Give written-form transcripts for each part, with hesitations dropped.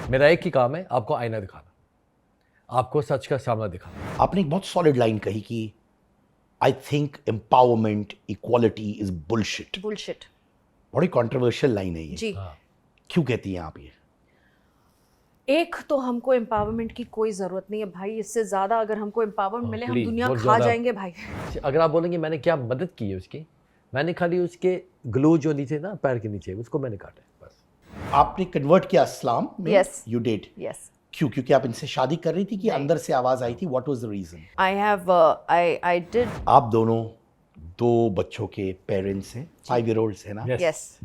मेरा एक ही काम है, आपको आईना दिखाना, आपको सच का सामना दिखाना। आपने एक बहुत सॉलिड लाइन कही कि I think empowerment equality is bullshit. Bullshit. बड़ी कंट्रोवर्शियल लाइन है ये। जी। हाँ, क्यों कहती हैं आप ये? एक तो हमको एम्पावरमेंट की कोई ज़रूरत नहीं है भाई, इससे ज़्यादा अगर हमको एम्पावरमेंट मिले हम प्लीज, दुनिया बहुत खा ज़्यादा। जाएंगे भाई। अगर आप बोलेंगे मैंने क्या मदद की है उसकी, मैंने खाली उसके ग्लू जो नीचे ना पैर के नीचे उसको मैंने काटा है बस। आपने कन्वर्ट किया इस्लाम में? Yes. You did. यस। क्यों? क्योंकि आप इनसे शादी कर रही थी कि नहीं। अंदर से आवाज आई थी? What was the reason? I did. आप दोनों दो बच्चों के पेरेंट्स हैं, 5 year-olds है ना? Yes. Yes.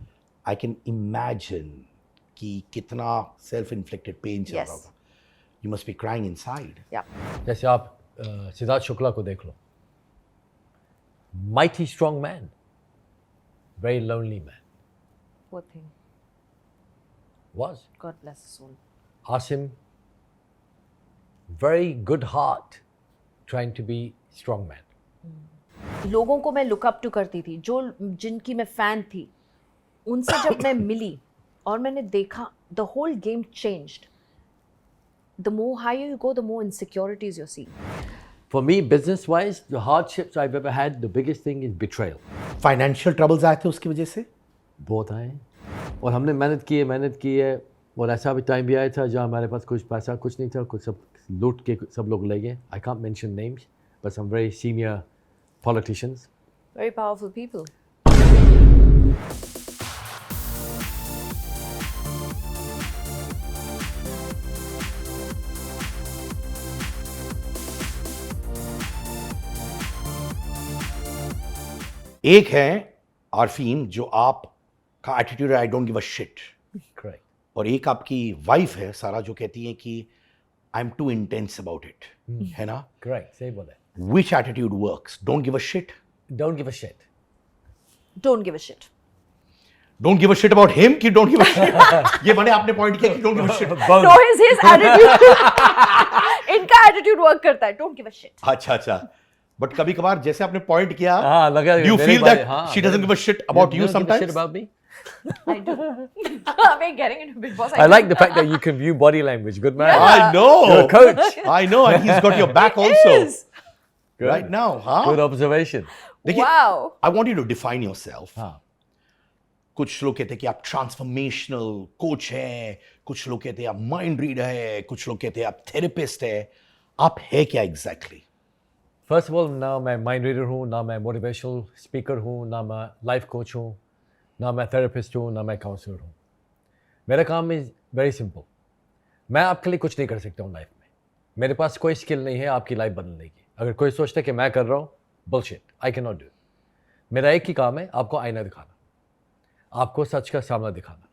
I can imagine कि कितना सेल्फ इन्फ्लिक्टेड पेन चल रहा Yes. होगा। You must be crying inside. Yeah. जैसे आप सिद्धार्थ शुक्ला को देख लो, mighty strong man, very lonely man वो thing. Was. God bless soul. Asim, very good heart, trying to be strong man. लोगों को मैं लुक अप टू करती थी, जो जिनकी मैं फैन थी, उनसे जब मैं मिली और मैंने देखा the whole game changed. The more higher you go the more insecurities you see. For me, business-wise, the hardships I've ever had, the biggest thing is betrayal. Financial troubles आए थे उसकी वजह से? बहुत आए हैं और हमने मेहनत की है और ऐसा भी टाइम भी आया था जहाँ हमारे पास कुछ पैसा कुछ नहीं था, कुछ सब लूट के सब लोग ले गए। I can't mention names but some very senior politicians. Very powerful people. एक है आरफीन, जो आपका एटीट्यूड है I don't give a shit, Correct. और एक आपकी वाइफ है सारा, जो कहती है कि I am too intense about it, है ना? Correct. सही बोले। Which attitude works? Don't give a shit? Don't give a shit. Don't give a shit. Don't give a shit about him कि डोंट गिव अ शिट? ये मैंने आपने point किया कि don't give a shit. No is his attitude. इनका attitude work करता है, don't give a shit. अच्छा अच्छा, बट कभी कभार जैसे आपने पॉइंट किया, हाँ, लगा you मेरे feel बारे- that हाँ, she doesn't give a shit about you don't give a sometimes? shit about me? I do. I'm getting into Big Boss. I like the fact that you can view body language. Good man. I know. You're a coach. I know, and he's got your back also. Yes. Good. Right now, huh? Good observation. देखिए, Wow. I want you to define yourself. हाँ, कुछ लोग कहते हैं कि आप transformational coach हैं, कुछ लोग कहते हैं आप माइंड रीडर है, कुछ लोग कहते हैं आप थेरेपिस्ट है। आप है क्या एग्जैक्टली? फर्स्ट ऑफ ऑल, ना मैं माइंड रीडर हूँ, ना मैं मोटिवेशनल स्पीकर हूँ, ना मैं लाइफ कोच हूँ, ना मैं थेरेपिस्ट हूँ, ना मैं काउंसलर हूँ। मेरा काम इज़ वेरी सिंपल। मैं आपके लिए कुछ नहीं कर सकता हूँ लाइफ में। मेरे पास कोई स्किल नहीं है आपकी लाइफ बदलने की। अगर कोई सोचता है कि मैं कर रहा हूँ, bullshit, I can not do. मेरा एक ही काम है, आपको आईना दिखाना, आपको सच का सामना दिखाना।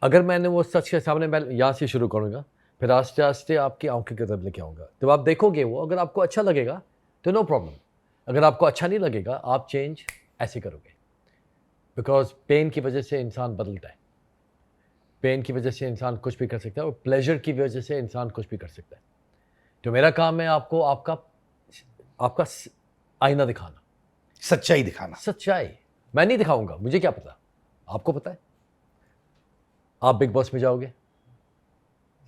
अगर मैंने वो सच के सामने, मैं यहाँ से शुरू करूँगा, फिर आस्ते आस्ते आपकी आंखें की तरफ लेके आऊँगा। जब आप देखोगे वो, अगर आपको अच्छा लगेगा तो नो प्रॉब्लम। अगर आपको अच्छा नहीं लगेगा, आप चेंज ऐसे करोगे। बिकॉज पेन की वजह से इंसान बदलता है, पेन की वजह से इंसान कुछ भी कर सकता है, और प्लेजर की वजह से इंसान कुछ भी कर सकता है। तो मेरा काम है आपको आपका आईना दिखाना, सच्चाई दिखाना। सच्चाई। मैं नहीं दिखाऊंगा, मुझे क्या पता, आपको पता है। आप बिग बॉस में जाओगे?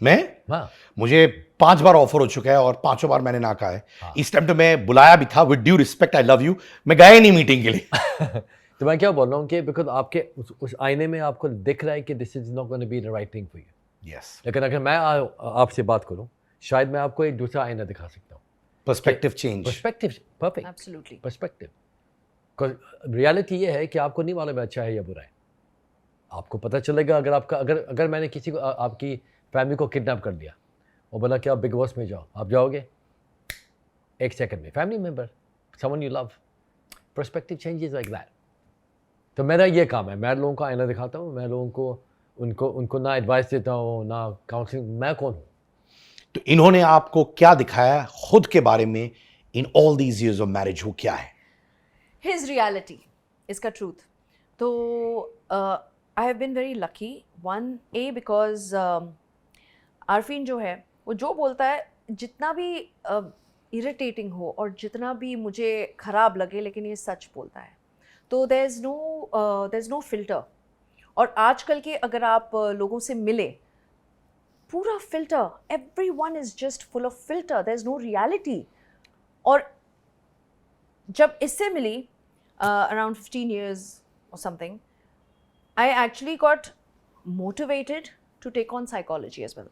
मैं? हाँ। मुझे 5 बार ऑफर हो चुका है और 5 बार मैंने ना कहा है। हाँ। इस टाइम तो मैं बुलाया भी था, with due respect, I love you, मैं गया ही नहीं मीटिंग के लिए। तो मैं क्या बोल रहा हूँ कि बिकॉज आपके उस आईने में आपको दिख रहा है कि this is not going to be the right thing for you. Yes, लेकिन अगर मैं आपसे बात करूँ, शायद मैं आपको एक दूसरा आईना दिखा सकता हूँ। Perspective change. Perspective, perfect. Absolutely. Perspective. Reality ये है कि आपको नहीं मालूम है अच्छा है या बुरा है। आपको पता चलेगा अगर मैंने किसी को आपकी फैमिली को किडनैप कर दिया और बोला कि आप बिग बॉस में जाओ, आप जाओगे? एक सेकंड में family member, someone you love, perspective changes like that. तो मेरा ये काम है, मैं लोगों को आईना दिखाता हूँ, मैं लोगों को उनको ना एडवाइस देता हूँ ना काउंसलिंग। मैं कौन हूँ? तो इन्होंने आपको क्या दिखाया खुद के बारे में in all these years of marriage? वो क्या है? His reality, इसका truth. तो I have been very lucky. One, because Arfeen जो है वो जो बोलता है, जितना भी इरिटेटिंग हो और जितना भी मुझे ख़राब लगे, लेकिन ये सच बोलता है। तो देयर इज़ नो फिल्टर। और आजकल के अगर आप लोगों से मिले, पूरा filter, everyone is just full of filter, there's no reality. और जब इससे मिली around 15 years or something, I actually got motivated to take on psychology as well.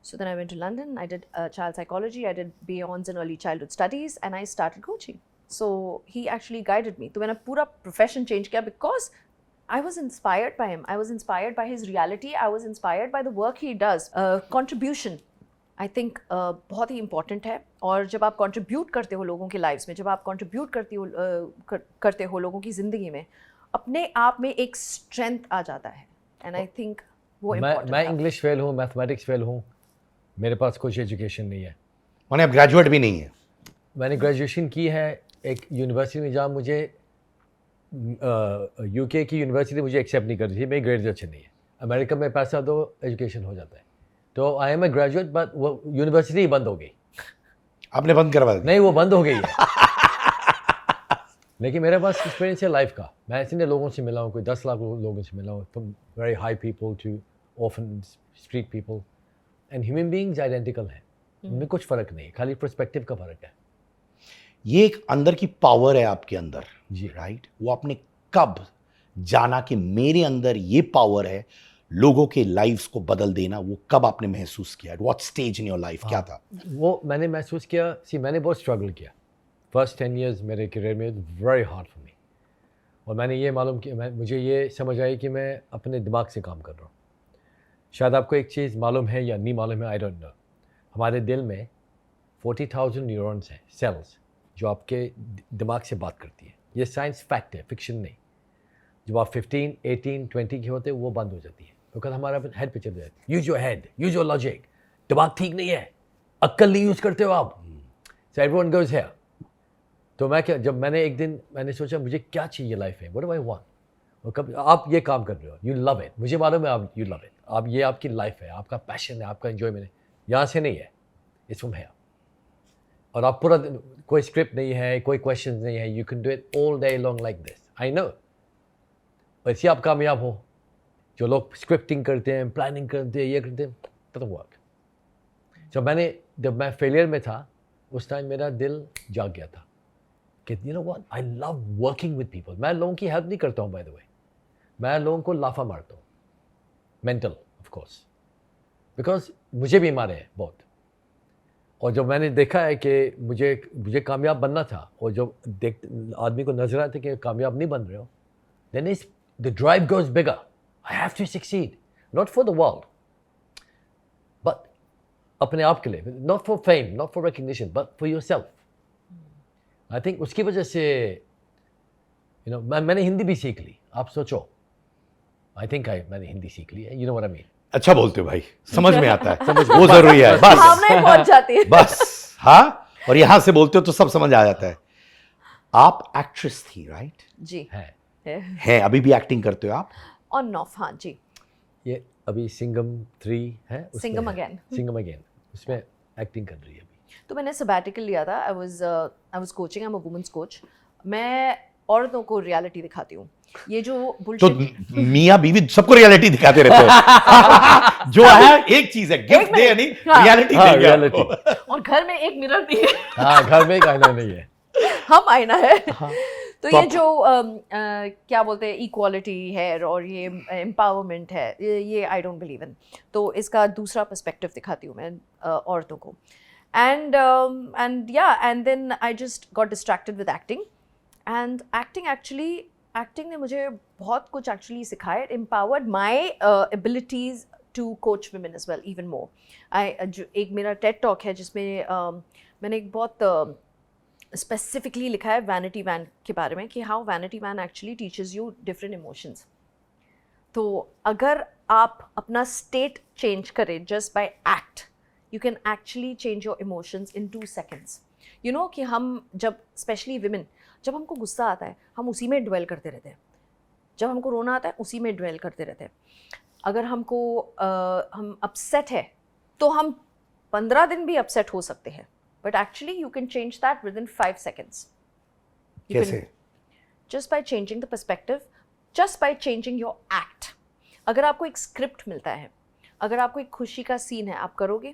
So then I went to London, I did child psychology, I did Beyonds in early childhood studies, and I started coaching. So he actually guided me. तो मैंने पूरा profession change किया because I was inspired by him. I was inspired by his reality. I was inspired by the work he does. Contribution, I think बहुत ही important है. और जब आप contribute करते हो लोगों की lives में, जब आप contribute करते हो लोगों की ज़िंदगी में, अपने आप में एक strength आ जाता है. And I think वो important मैं है. इंग्लिश फेल हूँ, मैथमेटिक्स फेल हूँ, मेरे पास कुछ एजुकेशन नहीं है. माने आप ग्रेजुएट भी नहीं है. मैंने ग्रेजुएशन की है एक यूनिवर्सिटी में जहाँ मुझे यूके की यूनिवर्सिटी मुझे एक्सेप्ट नहीं कर रही थी, मेरी ग्रेड्स अच्छे नहीं है. अमेरिका में पैसा दो एजुकेशन हो जाता है. तो I am a graduate but वो यूनिवर्सिटी ही बंद हो गई. आपने बंद करवा दी? नहीं, वो बंद हो गई है. लेकिन मेरे पास एक्सपीरियंस है लाइफ का. मैं इतने लोगों से मिला हूँ, कोई 10 लाख लोगों से मिला हूँ, from very high people to often street people, and human beings identical हैं. उनमें कुछ फ़र्क नहीं है, खाली पर्सपेक्टिव का फ़र्क है. ये एक अंदर की पावर है आपके अंदर जी. राइट. वो आपने कब जाना कि मेरे अंदर ये पावर है लोगों के लाइफ्स को बदल देना, वो कब आपने महसूस किया? What stage in your life क्या था? वो मैंने महसूस किया. मैंने बहुत स्ट्रगल किया. फर्स्ट 10 years मेरे करियर में वेरी हार्ड फॉर मी. और मैंने ये मालूम किया, मुझे ये समझ आई कि मैं अपने दिमाग से काम कर रहा हूँ. शायद आपको एक चीज़ मालूम है या नहीं मालूम है, आई डोंट नो. हमारे दिल में 40,000 न्यूरॉन्स हैं, सेल्स, जो आपके दिमाग से बात करती है. ये साइंस फैक्ट है, फिक्शन नहीं. जब आप 15, 18, 20 के होते हैं वो बंद हो जाती है, बिकॉज हमारा हेड पे चल जाता है. Use your head, use your logic. दिमाग ठीक नहीं है, अक्ल नहीं यूज़ करते हो आप. So everyone goes here. तो मैं क्या, जब मैंने एक दिन मैंने सोचा मुझे क्या चाहिए लाइफ में, व्हाट डू आई वांट. और कब आप ये काम कर रहे हो, यू लव इट, मुझे मालूम है आप यू लव इट, आप ये आपकी लाइफ है, आपका पैशन है, आपका एंजॉयमेंट है. यहाँ से नहीं है, इट्स फ्रॉम हियर. और आप पूरा दिन, कोई स्क्रिप्ट नहीं है, कोई क्वेश्चन नहीं है, you can do it all day long like this. I know. वैसे आप कामयाब हो. जो लोग स्क्रिप्टिंग करते हैं, प्लानिंग करते हैं, ये करते हैं, डजंट वर्क. जब मैं फेलियर में था उस टाइम मेरा दिल जाग गया था कि you know what, I love working with people. मैं लोगों की हेल्प नहीं करता हूँ, बाय द वे. मैं लोगों को लाफा मारता हूँ, मेंटल ऑफ कोर्स, बिकॉज मुझे भी मारे हैं बहुत. और जब मैंने देखा है कि मुझे कामयाब बनना था, और जब आदमी को नजर आता है कि कामयाब नहीं बन रहे हो, then is the drive goes bigger. I have to succeed, not for the world but अपने आप के लिए, not for fame, not for recognition, but for yourself. I think उसकी वजह से यू नो मैंने हिंदी भी सीख ली. आप सोचो, आई थिंक मैंने हिंदी सीख ली है. You know what I mean. अच्छा बोलते हो भाई, समझ में आता है. वो जरूरी है, बस भावनाएं पहुंच जाती है. बस. हाँ, और यहाँ से बोलते हो तो सब समझ आ जाता है. आप एक्ट्रेस थी राइट? जी है अभी भी एक्टिंग करते हो आप? On off. हाँ जी. ये अभी सिंघम 3 है, सिंघम अगेन. सिंघम अगेन, उसमें एक्टिंग कर रही है अभी. तो मैंने सबैटिकल लिया था. I was coaching, I am a women's coach. मैं औरतों को रियलिटी दिखाती हूँ. ये जो तो बुलशिट, मियाँ बीवी सबको रियलिटी दिखाते रहते हो. जो है एक चीज है, गिफ्ट दे नहीं, रियलिटी हाँ, देंगे reality. आपको. और घर में एक मिरर भी है. हाँ, घर में एक आईना नहीं है. हम आईना है. तो ये आप- जो क्या बोलते हैं इक्वालिटी है और ये एम्पावरमेंट है, ये आई डोंट बिलीव इन. तो इसका दूसरा पर्सपेक्टिव दिखाती हूँ मैं औरतों को. And and then I just got distracted with acting. And acting ने मुझे बहुत कुछ एक्चुअली सिखाया. It empowered my abilities to coach women as well, even more. एक मेरा टेड टॉक है जिसमें मैंने एक बहुत स्पेसिफिकली लिखा है वैनिटी वैन के बारे में, कि how vanity van actually teaches you different emotions. तो अगर आप अपना स्टेट चेंज करें just by act, you can actually change your emotions in 2 seconds. You know कि हम जब, स्पेशली विमेन, जब हमको गुस्सा आता है हम उसी में ड्वेल करते रहते हैं. जब हमको रोना आता है उसी में ड्वेल करते रहते हैं. अगर हम अपसेट है तो हम 15 दिन भी अपसेट हो सकते हैं. But actually, you can change that within 5 seconds. कैसे? Just by changing the perspective, just by changing your act. अगर आपको एक स्क्रिप्ट मिलता है अगर आपको एक खुशी का सीन है आप करोगे,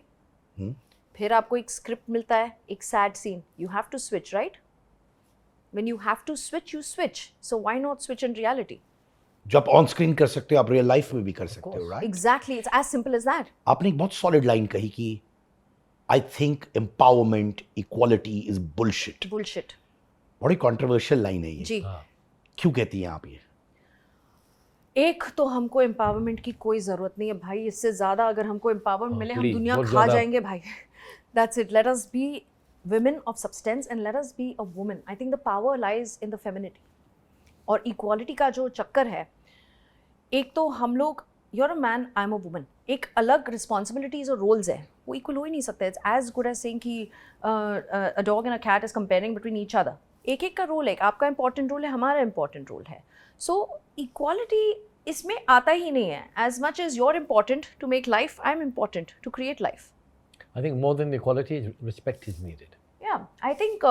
फिर आपको एक स्क्रिप्ट मिलता है एक sad scene, you have to switch, right? When you have to switch you switch, so why not switch in reality? जो आप ऑन स्क्रीन कर सकते हो आप रियल लाइफ में भी कर सकते हो, right? Exactly, it's as simple as that. आपने एक बहुत सॉलिड लाइन कही कि I think empowerment equality is bullshit. Bullshit. बड़ी कंट्रोवर्शियल लाइन है ये. जी. क्यों कहती हैं आप ये? एक तो हमको एम्पावरमेंट की कोई ज़रूरत नहीं है भाई, इससे ज़्यादा अगर हमको एम्पावरमेंट मिले हम please, दुनिया बहुत खा ज़्यादा। जाएंगे भाई. That's it. Let us B women of substance and let us be a woman. I think the power lies in the femininity. और इक्वालिटी का जो चक्कर है, एक तो हम लोग you're a man, I'm a woman, एक अलग रिस्पॉन्सिबिलिटीज और रोल्स है, वो इक्वल हो ही नहीं सकते. It's as good as saying कि a dog and a cat is comparing between each other. एक एक का रोल है, आपका इंपॉर्टेंट रोल है, हमारा इंपॉर्टेंट रोल है. सो इक्वालिटी इसमें आता ही नहीं है. As much as you're important to make life, I'm important to create life. I think more than equality, respect is needed. Yeah, I think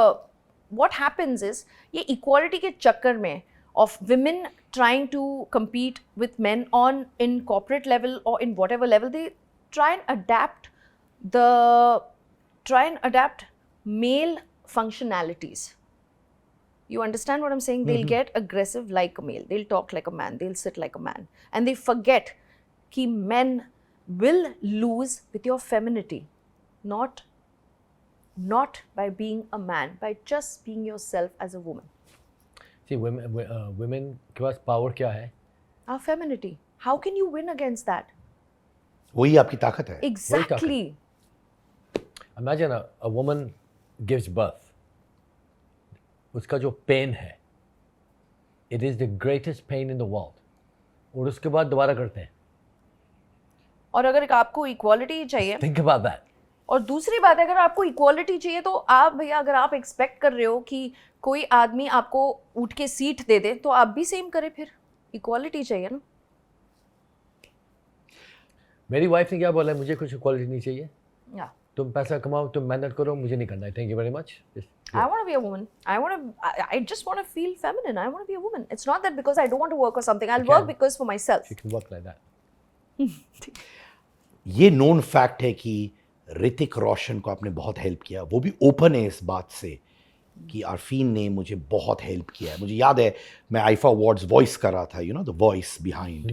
what happens is ये equality के चक्कर में of women trying to compete with men on in corporate level or in whatever level, they try and adapt male functionalities. You understand what I'm saying? They'll get aggressive like a male, they'll talk like a man, they'll sit like a man, and they forget कि men will lose with your femininity, not by being a man, by just being yourself as a woman. See, women के पास power क्या है? Our femininity. How can you win against that? वही आपकी ताकत है. Exactly. Imagine a woman gives birth. उसका जो pain है, it is the greatest pain in the world. और उसके बाद दोबारा करते हैं. और अगर आपको इक्वालिटी चाहिए, Think about that. और दूसरी बात है, अगर आपको इक्वालिटी चाहिए तो आप भैया, अगर आप एक्सपेक्ट कर रहे हो कि कोई आदमी आपको उठ के सीट दे दे, तो आप भी सेम करें. फिर इक्वालिटी चाहिए ना. मेरी वाइफ ने क्या बोला है, मुझे कुछ इक्वालिटी नहीं चाहिए. Yeah. तुम पैसा कमाओ, तुम मेहनत करो, मुझे नहीं करना है. Thank you very much. I want to be a woman. I just want to feel feminine. I want to be a woman. It's not that because I don't want to work or something. I'll work because for myself. You can work like that. ये known fact है कि ऋतिक रोशन को आपने बहुत help किया. वो भी open है इस बात से कि आरफीन ने मुझे बहुत हेल्प किया है. मुझे याद है मैं आईफा अवार्ड्स वॉइस कर रहा था, you know the voice behind,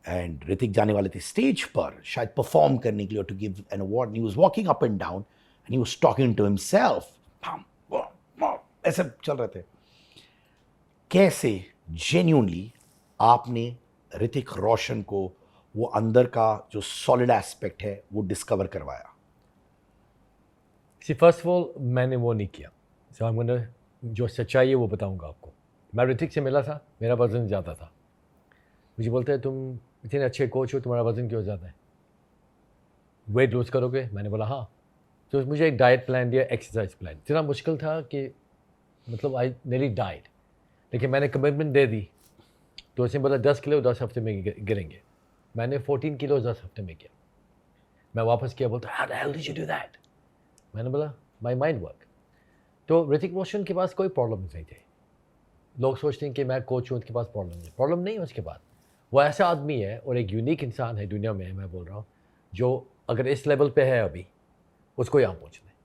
and Hrithik जाने वाले थे स्टेज पर शायद परफॉर्म करने के लिए to give an award. He was walking up and down and he was talking to himself. ऐसे चल रहे थे. कैसे जेन्युइनली आपने ऋतिक रोशन को वो अंदर का जो सॉलिड एस्पेक्ट है वो डिस्कवर करवाया? See, first of all, मैंने वो नहीं किया. So I'm gonna, जो सच्चाई है वो बताऊंगा आपको. मैं ऋतिक से मिला था, मेरा वज़न ज़्यादा था. मुझे बोलते हैं तुम इतने अच्छे कोच हो, तुम्हारा वज़न क्यों ज़्यादा है? वेट लूज़ करोगे? मैंने बोला हाँ. तो मुझे एक डाइट प्लान दिया, एक्सरसाइज प्लान. इतना मुश्किल था कि मतलब आई नेली डाइड, लेकिन मैंने कमिटमेंट दे दी. तो उसने बोला 10 किलो 10 हफ्ते में गिरेंगे. मैंने 14 किलो 10 हफ्ते में किया. मैं वापस किया, बोलता how the hell did you do that? मैंने बोला माई माइंड वर्क. तो ऋतिक रोशन के पास कोई प्रॉब्लम नहीं थी. लोग सोचते हैं कि मैं कोच हूँ, उसके पास प्रॉब्लम नहीं है उसके पास. वो ऐसा आदमी है और एक यूनिक इंसान है दुनिया में, मैं बोल रहा हूँ, जो अगर इस लेवल पे है अभी, उसको यहाँ पहुँचना है.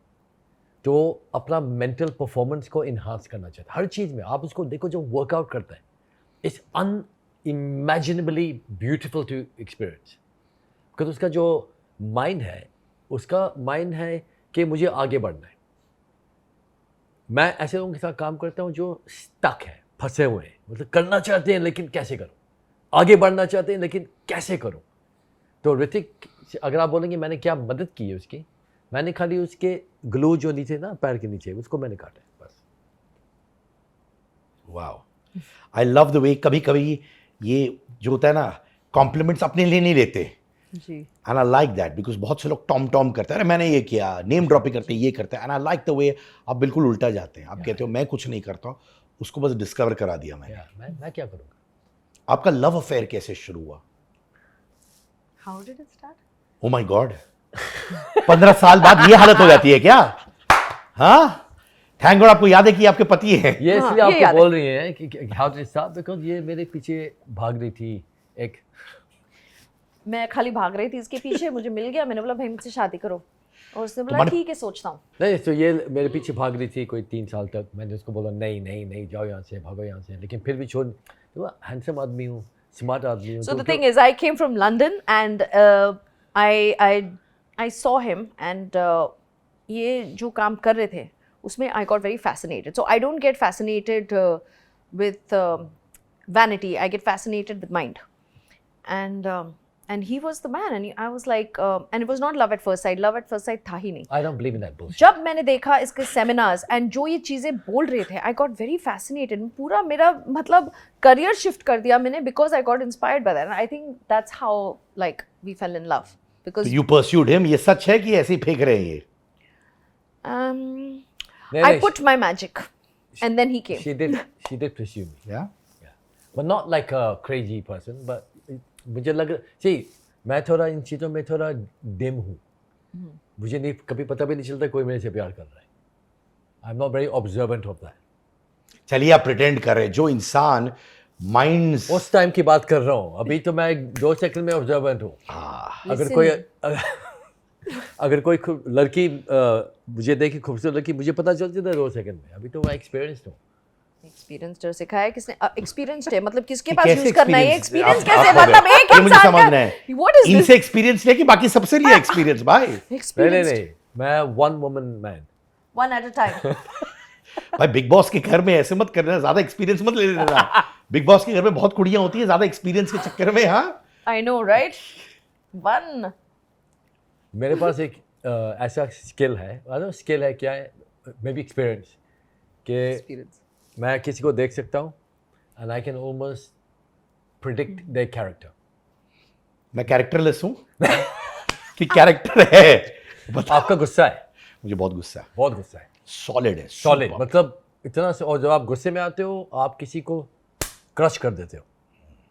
तो अपना मेंटल परफॉर्मेंस को इन्हांस करना चाहता है हर चीज़ में. आप उसको देखो जो वर्कआउट करता है, it's unimaginably beautiful to experience. Because उसका जो माइंड है, उसका माइंड है कि मुझे आगे बढ़ना है. मैं ऐसे लोगों के साथ काम करता हूँ जो स्टक है, फंसे हुए हैं, मतलब करना चाहते हैं लेकिन कैसे करूँ, आगे बढ़ना चाहते हैं लेकिन कैसे करूँ. तो ऋतिक, अगर आप बोलेंगे मैंने क्या मदद की है उसकी, मैंने खाली उसके ग्लू जो नीचे ना पैर के नीचे, उसको मैंने काटा है बस. Wow, I love the way कभी कभी ये जो होता है ना, कॉम्प्लीमेंट्स अपने लिए नहीं लेते. जी. And I like that because बहुत से लोग टॉम करते हैं, अरे मैंने ये किया, नेम ड्रॉपिंग करते हैं, ये करते हैं. And I like the way आप बिल्कुल उल्टा जाते हैं. आप कहते हो मैं कुछ नहीं करता हूँ, उसको बस डिस्कवर करा दिया मैंने. मैं क्या करूँगा. आपका लव अफेयर कैसे शुरू हुआ? How did it start? O my God, 15 साल बाद ये हालत हो जाती है क्या? हाँ, थैंक गॉड आपको याद है कि आपके पति हैं. ये हाँ, इसलिए ये आपको याद बोल रही हैं कि how did it start, because ये मेरे पीछे भाग रही थी एक. मैं खाली भाग रही थी इसके पीछे, मुझे मिल गया, मैंने बोला भाई मुझसे शादी करो, और उसने बोला तुम्हारे- ठीक है सोचता हूँ। नहीं तो ये मेरे पीछे भाग रही थी कोई 3 साल तक, मैंने उसको बोला नहीं नहीं नहीं जाओ यहाँ से, भागो यहाँ से, लेकिन फिर भी छोड़, तो हैंडसम आदमी हूँ, स्मार्ट आदमी हूँ। So the thing is, I came from London and I saw him and ये जो काम कर रहे थे उसमें I got very fascinated. So I don't get fascinated with vanity. I get fascinated with mind. And he was the man, and I was like, and it was not love at first sight. Love at first sight था ही नहीं. I don't believe in that bullshit. जब मैंने देखा इसके seminars and जो ये चीज़ें बोल रहे थे, आई गॉट वेरी फैसिनेटेड। पूरा मेरा मतलब करियर शिफ्ट कर दिया मैंने, because I got inspired by that. I think that's how like we fell in love, because you pursued him. ये सच है कि ऐसे ही फेंक रहे हैं ये? नहीं, आई नहीं, put my magic and then he came. she did pursue me, या but not like a crazy person, but मुझे लग, see मैं थोड़ा इन चीज़ों में थोड़ा डिम हूँ, मुझे नहीं कभी पता भी नहीं चलता कोई मेरे से प्यार कर रहा है। I am not very observant of that. चलिए आप प्रिटेंड कर रहे हैं। जो इंसान माइंड्स उस टाइम की बात कर रहा हूँ, अभी तो मैं 2 सेकंड में ऑब्जर्वेंट हूँ। अगर Listen. कोई अगर कोई लड़की मुझे देखी खूबसूरत लड़की, मुझे पता चल जाता है 2 सेकंड में। अभी तो मैं एक्सपीरियंस्ड हूँ। एक्सपीरियंस्ड सिखाया है किसने? एक्सपीरियंस्ड है मतलब किसके कि पास कैसे यूज करना है? experience? एक्सपीरियंस आप- कैसे? आप हो गए। मतलब एक ये मुझे इंसान समझना है। व्हाट इज इनसे एक्सपीरियंस लेके बाकी सबसे लिया एक्सपीरियंस भाई। नहीं नहीं, मैं one woman man. One at a time. भाई बिग बॉस के घर में ऐसे मत करना, ज्यादा एक्सपीरियंस मत ले लेना। बिग बॉस के घर में बहुत कुड़ियां होती है, ज्यादा एक्सपीरियंस के चक्कर में। हाँ आई नो राइट, वन। मेरे पास एक ऐसा स्किल है, स्किल है क्या है, मे बी एक्सपीरियंस, कि मैं किसी को देख सकता हूँ and I can almost predict their character. मैं कैरेक्टरलेस हूँ कि कैरेक्टर है? बता। आपका गुस्सा है, मुझे बहुत गुस्सा है, बहुत गुस्सा है, सॉलिड है, सॉलिड, superb। मतलब इतना से, और जब आप गुस्से में आते हो आप किसी को क्रश कर देते हो,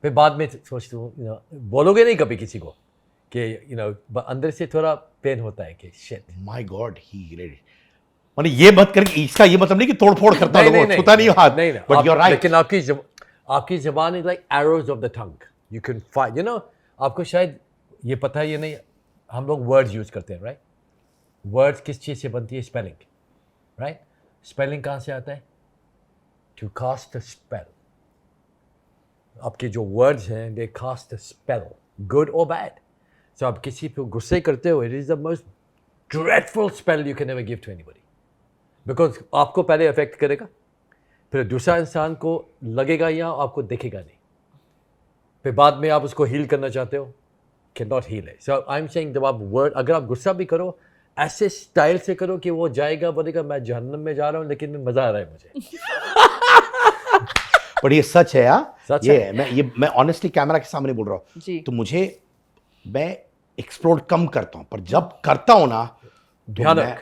फिर बाद में सोचते हो, बोलोगे नहीं कभी किसी को कि अंदर से थोड़ा पेन होता है कि shit. My God he ready. माने ये मत करके, इसका ये मतलब नहीं कि तोड़फोड़ करता नहीं, लोगों नहीं, छूता नहीं हाथ, नहीं, बट यू आर राइट। लेकिन आपकी जबान is like arrows of the tongue, you can fight, आपको शायद ये पता है, ये नहीं, हम लोग वर्ड्स यूज करते हैं, राइट? वर्ड्स किस चीज़ से बनती है? Spelling, right? स्पेलिंग कहाँ से आता है? To cast a spell. आपके जो वर्ड्स हैं they cast a spell, good और बैड। सो आप किसी पे गुस्से करते हो, it is the most dreadful spell you can ever give to anybody, because आपको पहले अफेक्ट करेगा, फिर दूसरा इंसान को लगेगा या आपको दिखेगा नहीं, फिर बाद में आप उसको हील करना चाहते हो, कैन नॉट हील है। सो आई एम सेइंग, जब आप वर्ड, अगर आप गुस्सा भी करो ऐसे स्टाइल से करो कि वो जाएगा, बोलेगा मैं जहन्नम में जा रहा हूँ लेकिन मज़ा आ रहा है मुझे। पर ये सच है यार, सच ये है। मैं ऑनेस्टली कैमरा के सामने बोल रहा हूँ। जी। तो मुझे, मैं एक्सप्लोर कम करता हूँ, पर जब करता हूँ ना तो भयानक। मैं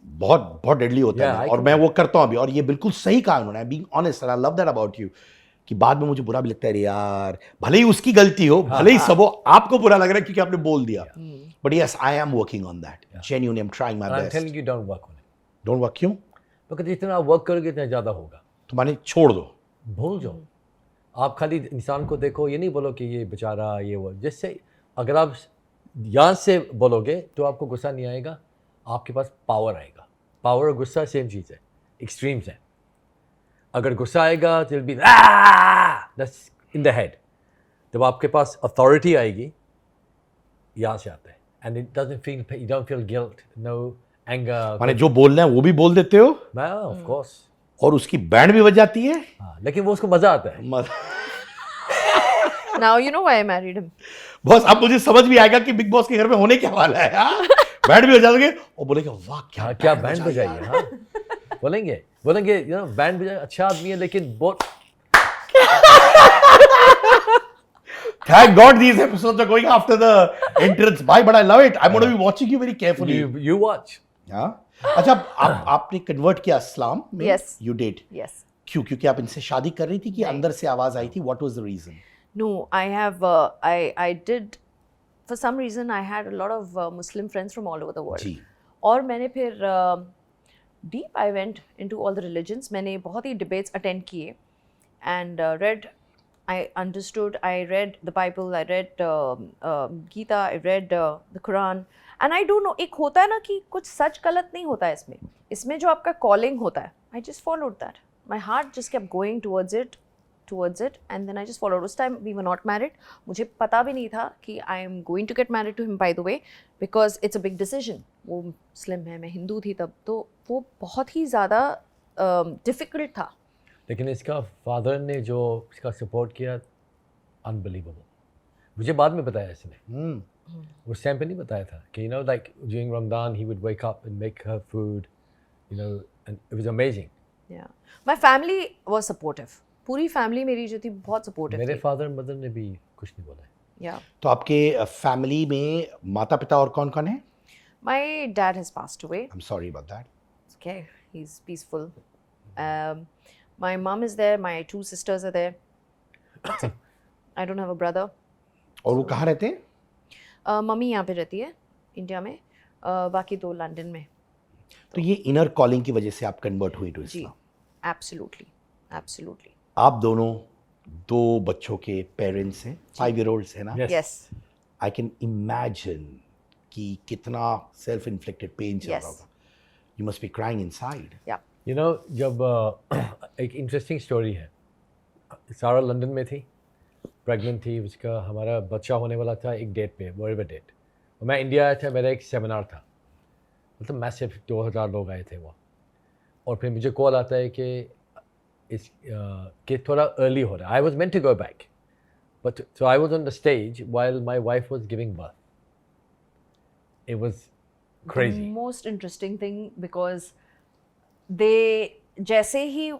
बहुत बहुत डेडली होता Yeah, है, I और can- मैं वो करता हूँ अभी। और ये बिल्कुल सही कहा उन्होंने, I being honest, I love that about you, कि बाद में मुझे बुरा भी लगता है, अरे यार भले ही उसकी गलती हो, भले ही सब हो, आपको बुरा लग रहा है क्योंकि आपने बोल दिया। But yes, I am working on that, genuinely I am trying my I am best. Telling you, don't work on it, don't work. क्यों? बिकॉज जितना आप वर्क करोगे इतना ज़्यादा होगा। तो माने छोड़ दो। भूल जाओ, आप खाली इंसान को देखो, ये नहीं बोलो कि ये बेचारा ये वो, जिससे अगर आप यहाँ से बोलोगे तो आपको गुस्सा नहीं आएगा, आपके पास पावर आएगा। पावर और गुस्सा सेम चीज़ है, एक्सट्रीम्स है। अगर गुस्सा आएगा तो be that's in the head, जब आपके पास अथॉरिटी आएगी, यहाँ से आता है, and it doesn't feel, you don't feel guilt, no anger. माने जो बोलना है वो भी बोल देते हो, मैं ऑफ कोर्स, और उसकी बैंड भी बज जाती है। हाँ, लेकिन वो उसको मज़ा आता है। Now you know why I married him. Boss, अब मुझे समझ भी आएगा कि बिग बॉस के घर में होने क्या वाला है। हाँ? बैंड भी बजा दोगे और बोलेगा वाह क्या हाँ, क्या बैंड बजाइए। हाँ, बोलेंगे बैंड बजाए, अच्छा आदमी है लेकिन बहुत। Thank God these episodes are going after the entrance. Bye, but I love it. I'm going to be watching you very carefully. You watch. हाँ? अच्छा, आपने कन्वर्ट किया इस्लाम में? Yes. You did. Yes. क्यों? क्योंकि आप इनसे शादी कर रही थी कि अंदर से आवाज आई थी? What was the reason? No, I have. I did. For some reason, I had a lot of Muslim friends from all over the world. जी। और मैंने फिर deep I went into all the religions. मैंने बहुत ही debates attend किए and read I understood, I read the Bible, I read Gita, I read the Quran, and I don't know, एक होता है ना कि कुछ सच गलत नहीं होता है इसमें, इसमें जो आपका calling होता है, I just followed that. My heart just kept going towards it, and then I just followed. उस time we were not married. मुझे पता भी नहीं था कि I am going to get married to him, by the way, because it's a big decision. वो मुस्लिम है, मैं हिंदू थी तब, तो वो बहुत ही ज़्यादा difficult था. लेकिन इसका फादर ने जो इसका सपोर्ट किया, अनबिलीवेबल. मुझे बाद में बताया इसने, उस टाइम पे नहीं बताया था कि like during Ramzan he would wake up and make her food, and it was amazing. Yeah, my family was supportive. पूरी फैमिली मेरी जो थी बहुत सपोर्टिव मेरे थी. फादर मदर ने भी कुछ नहीं बोला. Yeah, तो आपके फैमिली में माता पिता और कौन कौन है? my dad has passed away. I am sorry about that. It's okay, he's peaceful. My mom is there, my 2 sisters are there. That's it. I don't have a brother. और वो कहाँ रहते हैं? मम्मी यहाँ पे रहती है इंडिया में, बाकी 2 लंदन में. तो ये इनर कॉलिंग की वजह से आप कन्वर्ट हुई टू जी, इस्लाम. absolutely. आप दोनों 2 बच्चों के पेरेंट्स हैं, 5-year-olds है ना? Yes. Yes. I can imagine कि कितना सेल्फ इन्फ्लिक्टेड पेन चल रहा Yes. होगा. You must be crying inside. Yeah. जब एक इंटरेस्टिंग स्टोरी है. सारा लंदन में थी, प्रेग्नेंट थी, उसका हमारा बच्चा होने वाला था एक डेट पे, वॉरेवर डेट. और मैं इंडिया आया था, मेरा एक सेमिनार था, मतलब मैसिव 2000 लोग आए थे वहाँ. और फिर मुझे कॉल आता है कि थोड़ा अर्ली हो रहा है. I was meant to go back, but so I was on the stage while my wife was giving birth. It was crazy. The most interesting thing, because जैसे ही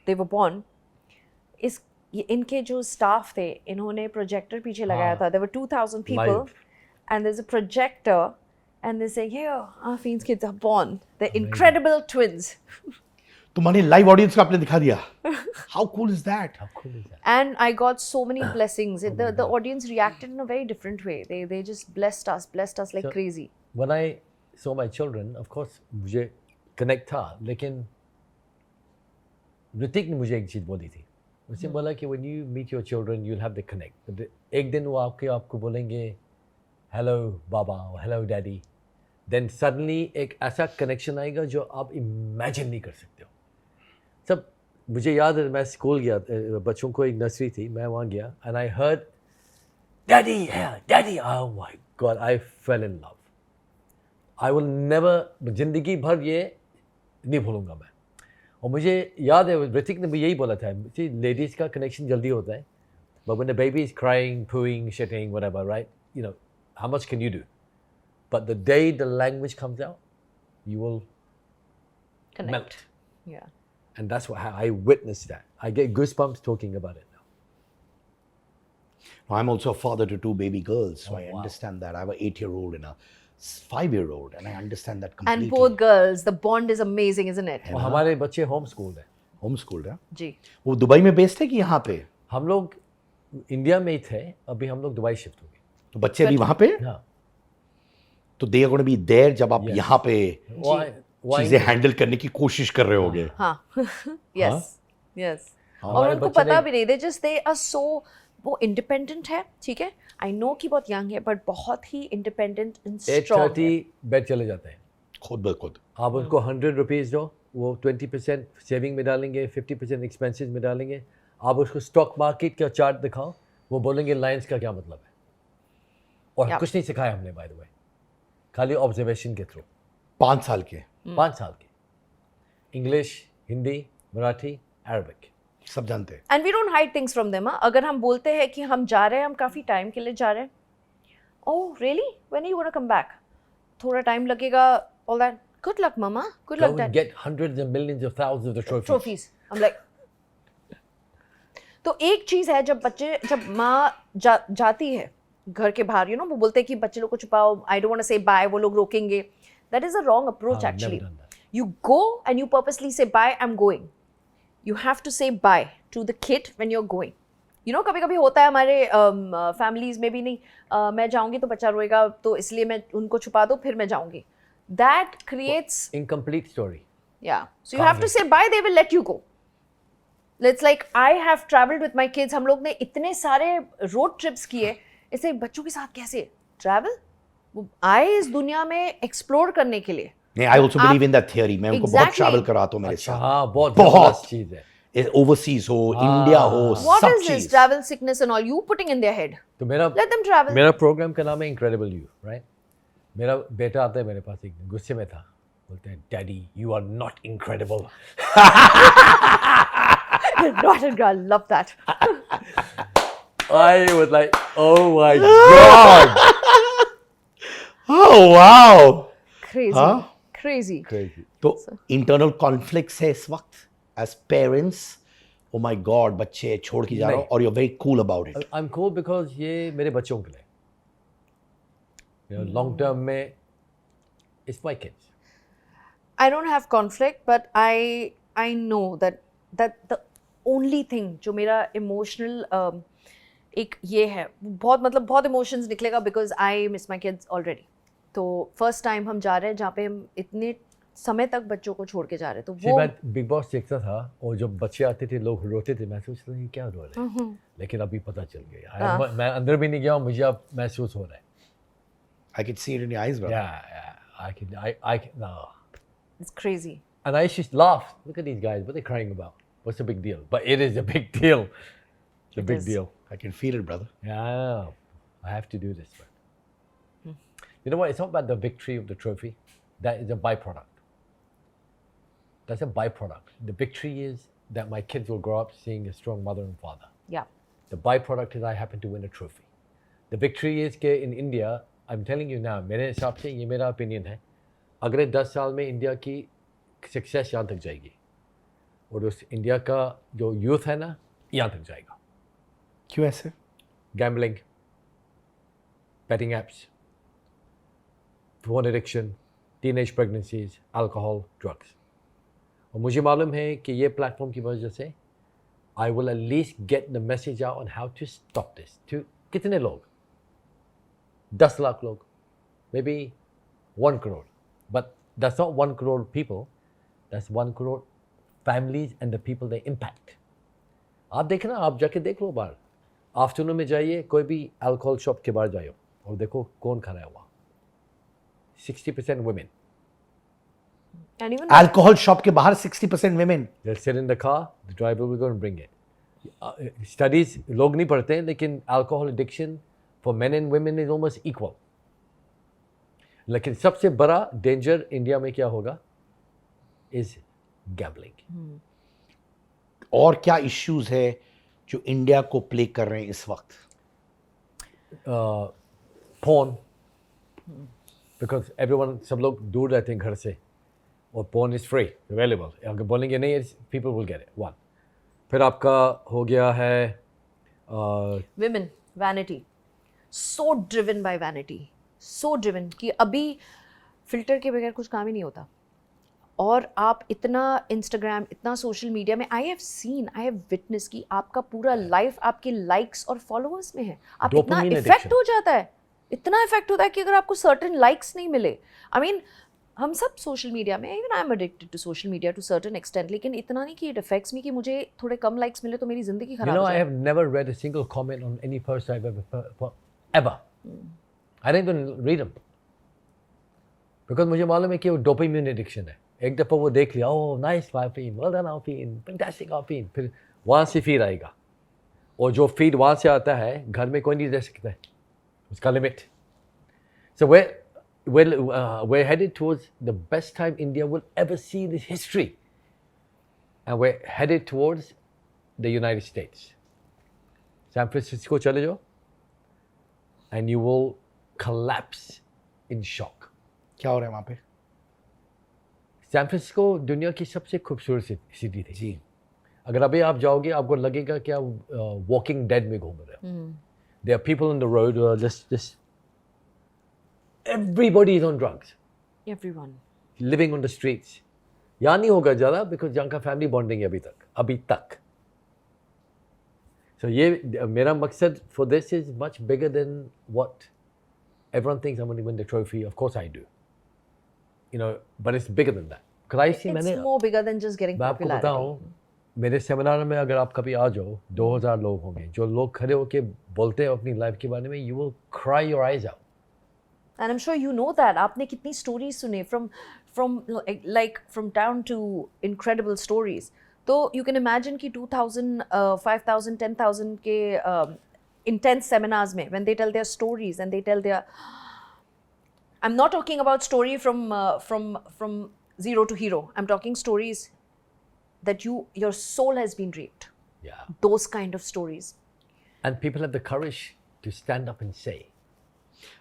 they were born, इनके जो staff थे, इन्होंने projector पीछे लगाया था. There were 2000 people, Live. and there's a projector, and they say, "Here, Afeen's kids are born. They're incredible twins." तुम्हारे live audience को आपने दिखा दिया. How cool is that? How cool is that? And I got so many blessings. The audience reacted in a very different way. They just blessed us like So- crazy. When I saw my children, of course मुझे connect था, लेकिन ऋतिक ने मुझे एक चीज़ बोली थी. उसने बोला कि when you meet your children, you'll have the connect. But एक दिन वो आपको बोलेंगे hello बाबा और hello daddy. Then suddenly एक ऐसा कनेक्शन आएगा जो आप इमेजिन नहीं कर सकते हो. सब मुझे याद है, मैं स्कूल गया, बच्चों को एक नर्सरी थी, मैं वहाँ गया and I heard daddy, yeah, daddy. Oh my God, I fell in love. I will never, ज़िंदगी भर ये नहीं भूलूंगा मैं. और मुझे याद है ऋतिक ने भी यही बोला था, लेडीज़ का कनेक्शन जल्दी होता है, but when the baby is crying, pooing, shitting, whatever, right? How much can you do? But the day the language comes out, you will Connect. melt. Yeah. And that's what I witnessed that. I get goosebumps talking about it now. I'm also a father to 2 baby girls, so I wow. understand that. I have an 8-year-old and a 5-year-old, and I understand that completely. And both girls, the bond is amazing, isn't it? और हमारे बच्चे home school है. Homeschooled है. जी. वो Dubai में based है कि यहाँ पे? हम लोग इंडिया में ही थे, अभी हम लोग दुबई शिफ्ट हो गए. तो बच्चे अभी वहाँ पे? हाँ. तो they are going to be there जब आप Yes. यहाँ पे Why- चीजें हैंडल करने की कोशिश कर रहे होगे. हाँ. Yes. और हमारे उनको बच्चे पता ने- भी नहीं, they are so, वो इंडिपेंडेंट है, ठीक है. आई नो कि बहुत यंग है, बट बहुत ही इंडिपेंडेंट एंड स्ट्रॉन्ग. 8:30 बेड चले जाते हैं. खुद ब खुद. आप उनको 100 रुपीज़ दो, वो 20% सेविंग में डालेंगे, 50% एक्सपेंसेस में डालेंगे. आप उसको स्टॉक मार्केट का चार्ट दिखाओ, वो बोलेंगे लाइंस का क्या मतलब है. और Yeah. कुछ नहीं सिखाया हमने, बाय द वे, खाली ऑब्जर्वेशन के थ्रू. 5 साल के 5 साल के. English, Hindi, Marathi, Arabic. सब जानते हैं. And we don't hide things from them. अगर हम बोलते हैं कि हम जा रहे हैं, हम काफ़ी टाइम के लिए जा रहे हैं, oh really, when are you gonna come back, थोड़ा टाइम लगेगा, all that, good luck mama, good Go luck and dad, get hundreds and millions of thousands of the trophies. Trophies. I am like, तो एक चीज़ है, जब माँ जाती है घर के बाहर, वो बोलते हैं कि बच्चे लोग को छुपाओ, आई डोंट वांट टू से बाय, वो लोग रोकेंगे. That is a wrong approach I've never actually. done that. You go and you purposely say bye, I'm going. You have to say bye to the kid when you're going. कभी कभी होता है हमारे families में भी, नहीं मैं जाऊंगी तो बच्चा रोएगा, तो इसलिए मैं उनको छुपा दो, फिर मैं जाऊंगी. That creates, Incomplete story. yeah. So you have to say bye, they will let you go. It's like I have traveled with my kids. हम लोग ने इतने सारे रोड ट्रिप्स किए, ऐसे बच्चों के साथ कैसे ट्रैवल? वो आए इस दुनिया में एक्सप्लोर करने के लिए. नहीं, I also believe in that theory. मैं उनको बहुत Exactly. ट्रैवल कराता हूँ मेरे अच्छा साथ. हाँ बहुत बहुत. जबरदस्त चीज है. ओवरसीज हो, इंडिया हो, What सब is this चीज. travel sickness and all you putting in their head? तो मेरा Let them travel. मेरा प्रोग्राम का नाम है इनक्रेडिबल यू, राइट? मेरा बेटा आता है मेरे पास, एक दिन गुस्से में था, बोलते हैं daddy you are not incredible. Not a girl, love that. I was like, oh my god. Oh wow. Crazy. हाँ? Crazy. Crazy. तो इंटरनल कॉन्फ्लिक्ट्स है इस वक्त as parents. Oh my god, बच्चे छोड़ के जा रहा हूँ, और you are very cool about it. I'm cool because ये मेरे बच्चों के लिए. Long term में it's my kids. I don't have conflict, but I know that the only thing जो मेरा emotional एक ये है, बहुत मतलब बहुत emotions निकलेगा because I miss my kids already. तो first time हम जा रहे हैं जहाँ पे हम इतने समय तक बच्चों को छोड़ के जा रहे हैं, तो वो मैं बिग बॉस देखता था और जब बच्चे आते थे लोग रोते थे, मैं सोचता था ये क्या रो रहे हैं, लेकिन अभी पता चल गया. मैं अंदर भी नहीं गया, मुझे अब महसूस हो रहा है. I can see it in your eyes, brother. Yeah, I can, no. it's crazy. And I used to laugh. Look at these guys. What are they crying about? What's the big deal? But it is a big deal. It's a It big is. deal. I can feel it, brother. Yeah, I have to do this. But you know what? It's not about the victory of the trophy. That is a byproduct. That's a byproduct. The victory is that my kids will grow up seeing a strong mother and father. Yeah. The byproduct is I happen to win a trophy. The victory is that in India, I'm telling you now, मेरे हिसाब से ये मेरा opinion है, अगले 10 साल में India की सक्सेस यहाँ तक जाएगी और उस इंडिया का जो यूथ है ना, यहाँ तक जाएगा. क्यों ऐसे? Gambling, betting apps, phone addiction, teenage pregnancies, alcohol, drugs. और मुझे मालूम है कि ये प्लेटफॉर्म की वजह से I will at least get the message out on how to stop this. To कितने लोग? 10 लाख लोग, maybe 1 crore. But that's not 1 crore people. That's 1 crore families and the people they impact. आप देखना, आप जाके देख लो बाहर. आफ्टरनून में जाइए, कोई भी अल्कोहल शॉप के बाहर जाइए और देखो कौन खड़ा है वहाँ. 60% women. And even Alcohol shop के बाहर 60% women. They'll sit in the car, the driver will go and bring it. Studies लोग नहीं पढ़ते हैं, लेकिन alcohol addiction for men and women is almost equal. लेकिन सबसे बड़ा danger इंडिया में क्या होगा is gambling. और क्या issues है जो इंडिया को प्ले कर रहे हैं इस वक्त? Porn, because everyone, सब लोग दूर रहते हैं घर से और porn is free, available. अगर बोलेंगे नहीं, people will get it. One. फिर आपका हो गया है women, vanity. So driven by vanity. So driven कि अभी फिल्टर के बगैर कुछ काम ही नहीं होता. और आप इतना इंस्टाग्राम, इतना सोशल मीडिया में, आई हैव विटनेस कि आपका पूरा लाइफ आपके लाइक्स और फॉलोअर्स में है. आप इतना Dopamine इफेक्ट addiction. हो जाता है, इतना इफेक्ट होता है कि अगर आपको सर्टेन लाइक्स नहीं मिले, आई मीन हम सब सोशल मीडिया में, even I am addicted to social media to certain extent, लेकिन इतना नहीं कि इट अफेक्ट्स मी कि मुझे थोड़े कम लाइक्स मिले तो मेरी जिंदगी You खराब know, हो I जाए. have never read a single comment on any post I've ever. I don't even read them. Because मुझे मालूम है कि वो dopamine addiction है. एक दफ़ा वो देख लिया, oh nice Alpine, well done Alpine, fantastic Alpine, फिर वहाँ से feed आएगा. और जो feed वहाँ से आता है, घर में कोई नहीं दे सकता है. उसका limit. So we're headed towards the best time India will ever see in its history. And we're headed towards the United States. San Francisco चले जाओ and you will collapse in shock. क्या हो रहा है वहाँ पे? सैन फ्रांसिस्को दुनिया की सबसे खूबसूरत सिटी थी. जी. अगर अभी आप जाओगे आपको लगेगा कि आप वॉकिंग डेड में घूम रहे हो. There are people on the road who are just everybody is on drugs, Everyone. living on the streets. यहाँ नहीं होगा ज़्यादा because यहाँ का फैमिली बॉन्डिंग है अभी तक. So ये मेरा मकसद for this is much bigger than what everyone thinks I'm going to win the trophy. Of course I do. You know, but it's bigger than that. Because I see It's मैंने more bigger than just getting मैं आपको popularity. बताऊं, मेरे seminar में अगर आप कभी आ जाओ 2000 लोग होंगे जो लोग खड़े होके बोलते हैं अपनी लाइफ के बारे में, you will cry your eyes out. And I'm sure you know that. आपने कितनी stories सुने from down to incredible stories. तो you can imagine कि 2000, 5000, 10,000 के intense seminars में when they tell their stories and they tell their, I'm not talking about story from zero to hero. I'm talking stories that your soul has been raped. Yeah. Those kind of stories. And people have the courage to stand up and say.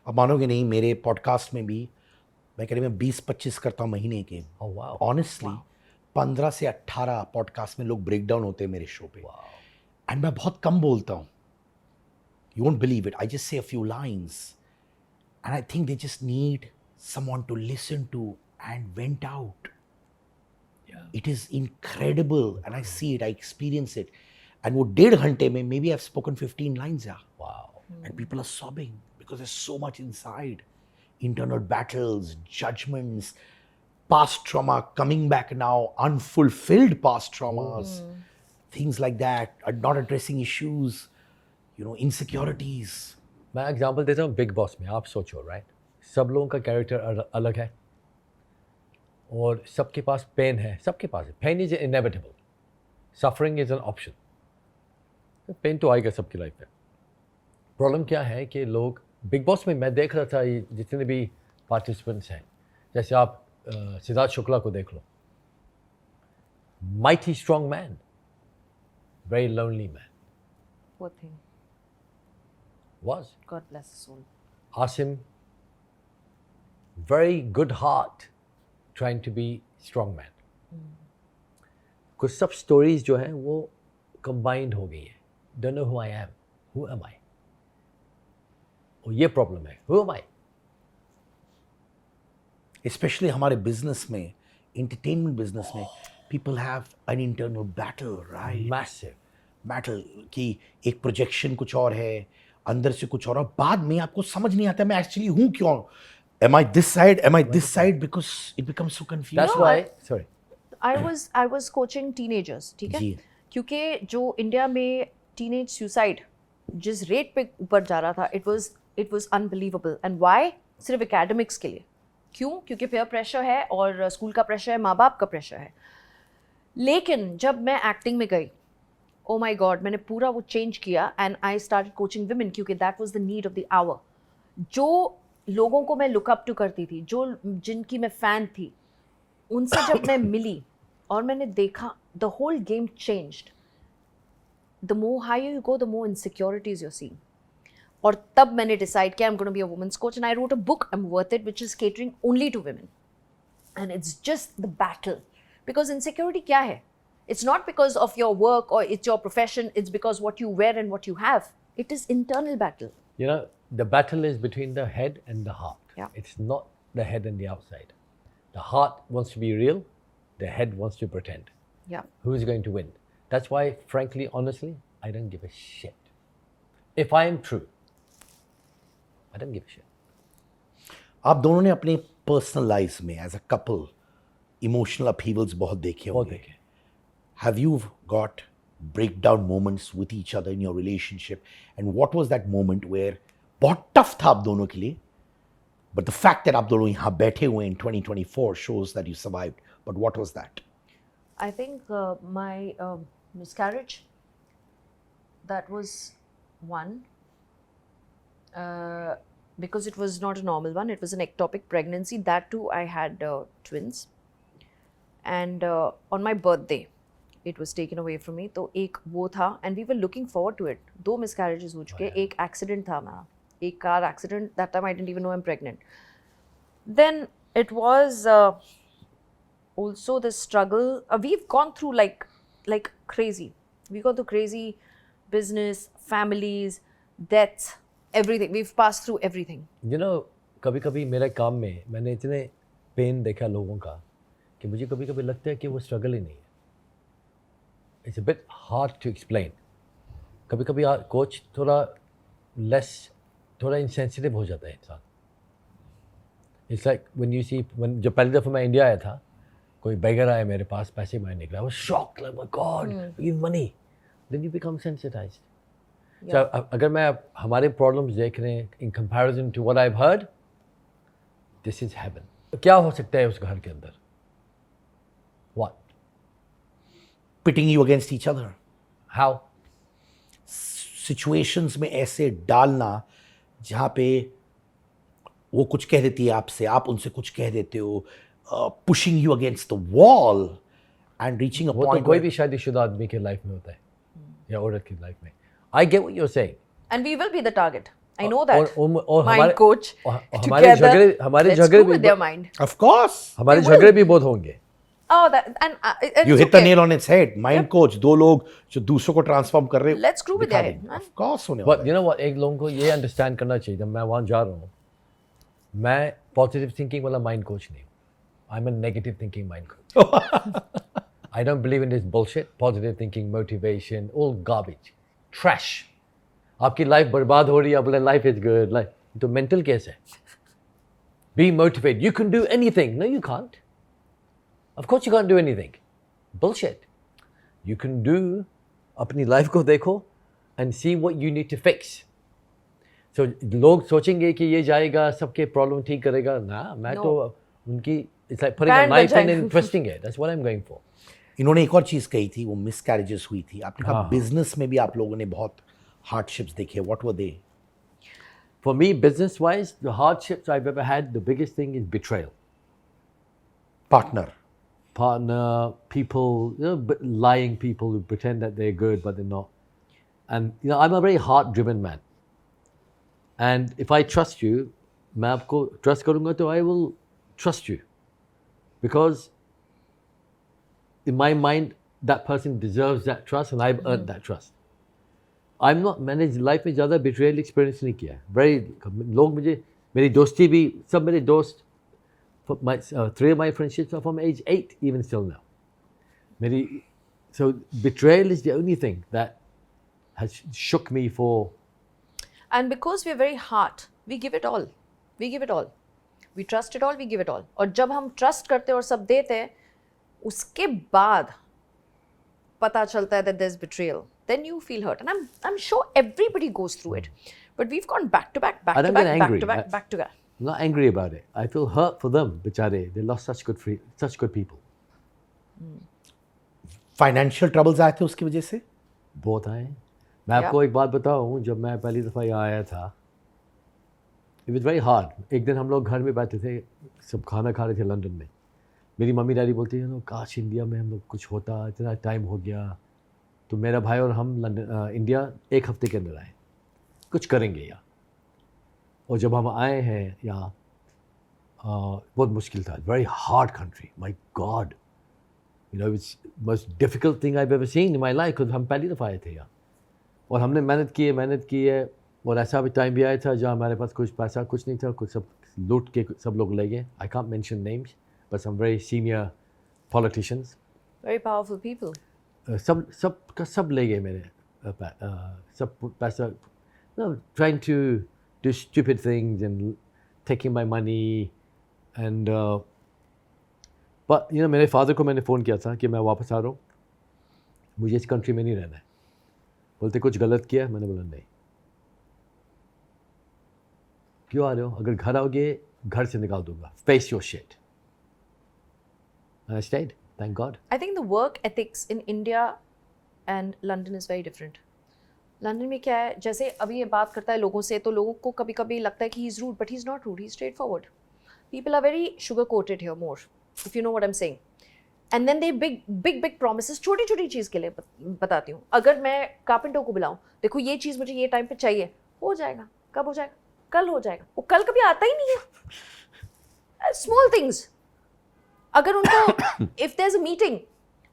अब मानोगे नहीं, मेरे podcast में भी मैं करीब 20-25 करता हूँ महीने के. Oh wow. ऑनेस्टली 15 से 18 पॉडकास्ट में लोग ब्रेक डाउन होते हैं मेरे शो पे. एंड मैं बहुत कम बोलता हूँ. You won't believe it. I just say a few lines and I think they just need someone to listen to and vent out. It is incredible, and I see it, I experience it. And वो 1.5 घंटे में maybe I've spoken 15 lines. Yeah. Wow. And people are sobbing because there's so much inside. Internal battles, judgments, past trauma coming back now, unfulfilled past traumas, things like that, not addressing issues, insecurities. मैं example देता हूँ big boss में. आप सोचो, right, सब लोगों का character अलग है और सबके पास पेन है. सबके पास है. Pain is inevitable. Suffering is an option. Pain तो आएगा सबकी लाइफ में. प्रॉब्लम क्या है कि लोग बिग बॉस में, मैं देख रहा था ये जितने भी पार्टिसिपेंट्स हैं, जैसे आप सिद्धार्थ शुक्ला को देख लो. Mighty strong man, very lonely man. Poor thing. Was God bless his soul. Asim, very good heart, trying to be strong man. कुछ सब स्टोरीज जो हैं वो कंबाइंड हो गई है. Don't know who I am. Who am I? और ये प्रॉब्लम है. Who am I? Especially हमारे बिजनेस में, entertainment बिजनेस में, people have an internal battle, right? Massive. Battle कि एक प्रोजेक्शन कुछ और है, अंदर से कुछ और बाद में आपको समझ नहीं आता मैं एक्चुअली हूँ क्यों. Am I this side? Am I this side? Because it becomes so confusing. That's why. Sorry. I was coaching teenagers, ठीक है? जी. क्योंकि जो इंडिया में टीनेज सुसाइड जिस रेट पे ऊपर जा रहा था, it was unbelievable. And why? सिर्फ एकेडमिक्स के लिए. क्यों? क्योंकि पेयर प्रेशर है और स्कूल का प्रेशर है, माँ बाप का प्रेशर है. लेकिन जब मैं एक्टिंग में गई, ओ माई गॉड, मैंने पूरा वो चेंज किया and I started coaching women क्योंकि that was the need of the hour. जो लोगों को मैं लुक अप टू करती थी, जिनकी मैं फ़ैन थी, उनसे जब मैं मिली और मैंने देखा, the whole game changed. The more higher you go, the more insecurities you seeing. और तब मैंने डिसाइड किया I am gonna be a women's coach and I wrote a book, I am worth it, which is catering only to women. And it's just the battle. Because insecurity क्या है? It's not because of your work or it's your profession, it's because what you wear and what you have. It is internal battle. You know, the battle is between the head and the heart. Yeah. It's not the head and the outside. The heart wants to be real, the head wants to pretend. Yeah. Who's going to win? That's why, frankly, honestly, I don't give a shit. If I am true, I don't give a shit. आप दोनों ने अपने personal life में as a couple emotional अपहीवल्स बहुत देखे बहुत होंगे. देखे. Have you got breakdown moments with each other in your relationship? And what was that moment where बहुत tough था आप दोनों के लिए, but the fact that आप दोनों यहाँ बैठे हुए in 2024 shows that you survived. But what was that? I think my miscarriage, that was one. Because it was not a normal one, it was an ectopic pregnancy. That too, I had twins. And on my birthday, it was taken away from me. तो एक वो था and we were looking forward to it. 2 miscarriages हो चुके. एक accident था मेरा, एक car accident. That time I didn't even know I'm pregnant. Then it was also the struggle. We've gone through like crazy. We got through crazy business, families, deaths, everything. We've passed through everything. You know, कभी-कभी मेरे काम में मैंने इतने pen देखा लोगों का कि मुझे कभी-कभी लगता है कि वो स्ट्रगल ही नहीं है. It's a bit hard to explain. कभी-कभी कोच थोड़ा insensitive हो जाता है इंसान. It's like when you see, जब पहली दफ़ा मैं इंडिया आया था, कोई beggar आए मेरे पास पैसे मांगने के लिए, I was shocked, like my God, give money. Then you become sensitized. So अगर मैं हमारे problems देख रहे हैं in comparison to what I've heard, this is heaven. क्या हो सकता है उस घर के अंदर? What? Pitting you against each other. How? Situations में ऐसे डालना जहाँ पे वो कुछ कह देती है आपसे, आप उनसे कुछ कह देते हो, pushing you against the wall and reaching अ वो तो पॉइंट कोई भी शादीशुदा आदमी के लाइफ में होता है या औरत की लाइफ में. I get what you are saying. And we will be the target. I know that. और Mind coach. हमारे Let's झगड़े screw with their mind. Of course हमारे झगड़े भी बहुत होंगे. Oh, that and you it's hit the okay. Nail on its head. Mind coach, दो लोग जो दूसरों को ट्रांसफॉर्म कर रहे हैं, Let's screw with their head. Of course होने But वाला है. you know what, एक लोगों को ये अंडरस्टैंड करना चाहिए. जब मैं वहाँ जा रहा हूँ, मैं पॉजिटिव थिंकिंग वाला माइंड कोच नहीं हूँ. आई am a negative thinking mind coach. I don't believe in this bullshit. Positive thinking, motivation, all garbage, trash. आपकी लाइफ बर्बाद हो रही है, आप बोले लाइफ इज गुड. लाइफ तो मेंटल केस है. Be motivated. You can do anything. No, you can't. Of course you can't do anything. Bullshit. You can do. अपनी लाइफ को देखो and see what you need to fix. So लोग सोचेंगे कि ये जाएगा सबके प्रॉब्लम ठीक करेगा. ना, मैं तो उनकी it's like putting a Band knife in बजाएगा. and twisting it. That's what I'm going for. इन्होंने एक और चीज कही थी, वो मिसकैरेजेस हुई थी. आपने कहा हाँ. बिजनेस में भी आप लोगों ने बहुत हार्डशिप्स देखे. What were they? For me, business-wise, the hardships I've ever had, the biggest thing is betrayal. Partner. Partner, people, you know, lying people who pretend that they're good but they're not. And you know, I'm a very heart-driven man. And if I trust you, मैं आपको trust करूँगा तो I will trust you, because in my mind that person deserves that trust and I've earned that trust. I'm not, मैंने life में ज़्यादा betrayal experience नहीं किया. Very लोग मुझे, मेरी दोस्ती भी, सब मेरे दोस्त, three of my friendships are from age 8 even still now. So betrayal is the only thing that has shook me for. And because we're very hard, we give it all. We give it all. We trust it all, we give it all. और जब हम trust करते हैं और सब देते हैं, उसके बाद पता चलता है that there's betrayal, then you feel hurt. And I'm sure everybody goes through it. But we've gone back to back, back I to don't back, get back angry. to back, back to back. I'm not angry about it. I feel hurt for them, बेचारे. They lost such good people. Financial troubles आए थे उसकी वजह से? बहुत आए. मैं आपको एक बात बताऊं, जब मैं पहली दफ़ा यहाँ आया था, it was very hard. एक दिन हम लोग घर में बैठे थे, सब खाना खा रहे थे लंदन में. मेरी मम्मी डैडी बोलती है, काश इंडिया में हम लोग कुछ होता, इतना टाइम हो गया. तो मेरा भाई और हम इंडिया एक हफ्ते के अंदर आए, कुछ करेंगे यहाँ. और जब हम आए हैं यहाँ, बहुत मुश्किल था. Very hard country. My God, you know, it's most difficult thing I ever seen in my life. हम पहली दफ़ा आए थे यहाँ और हमने मेहनत की है. और ऐसा भी टाइम भी आया था जहाँ हमारे पास कुछ पैसा कुछ नहीं था, कुछ सब लूट के सब लोग ले गए. I can't mention names, but some very senior politicians. Very powerful people. सब ले गए मेरे सब पैसा. Trying to do stupid things and taking my money and but you know, मेरे फादर को मैंने फ़ोन किया था कि मैं वापस आ रहा हूँ, मुझे इस कंट्री में नहीं रहना है. बोलते कुछ गलत किया. मैंने बोला नहीं. क्यों आ रहे हो? अगर घर आओगे घर से निकाल दूंगा. Face your shit. And I stayed. Thank God. I think the work ethics in India and London is very different. London में क्या है, जैसे अभी ये बात करता है लोगों से, तो लोगों को कभी कभी लगता है कि he is rude, but he is not rude, he is straight forward. People are very sugar coated here more, if you know what I am saying. And then they big promises. छोटी छोटी चीज़ के लिए बताती हूँ. अगर मैं carpenter को बुलाऊँ, देखो ये चीज़ मुझे ये टाइम पे चाहिए, हो जाएगा. कब हो जाएगा? कल हो जाएगा. वो कल कभी आता ही नहीं है. Small things. अगर उनको if there is a meeting